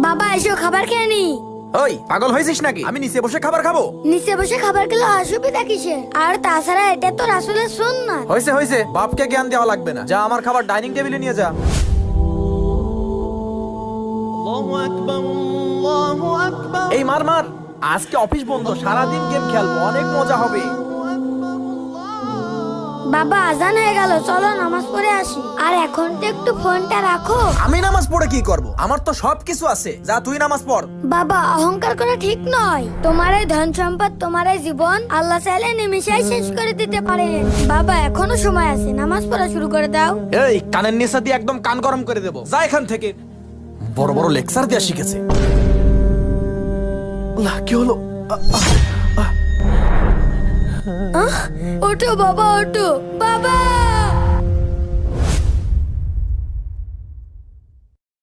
বাবা এসো খাবার খেয়ে নি। ওই পাগল হয়েছিস নাকি? আমি নিচে বসে খাবার খাবো? নিচে বসে খাবার খেলে অসুবিধা কিসের? আর তাছাড়া এটা তো রাসূলের সুন্নাত। হয়েছে হয়েছে, বাপকে জ্ঞান দেওয়া লাগবে না। যা আমার খাবার ডাইনিং টেবিলে নিয়ে যা। এই মার মার, আজকে অফিস বন্ধ, সারাদিন গেম খেলবো, অনেক মজা হবে। বাবা আজান হয়ে গেল, চলো নামাজ পড়ে আসি। আর এখন তো একটু ফোনটা রাখো। আমি নামাজ পড়ে কি করব? আমার তো সবকিছু আছে। যা তুই নামাজ পড়। বাবা অহংকার করা ঠিক নয়। তোমার এই ধন সম্পদ, তোমার এই জীবন আল্লাহ চাইলে নিমিষেই শেষ করে দিতে পারে। বাবা এখনো সময় আছে, নামাজ পড়া শুরু করে দাও। এই কানের নিচে দিয়ে একদম কান গরম করে দেবো। যা এখান থেকে। বড় বড় লেকচার দেওয়া শিখেছে। আল্লাহ, কি হলো? ওঠো বাবা, ওঠো বাবা।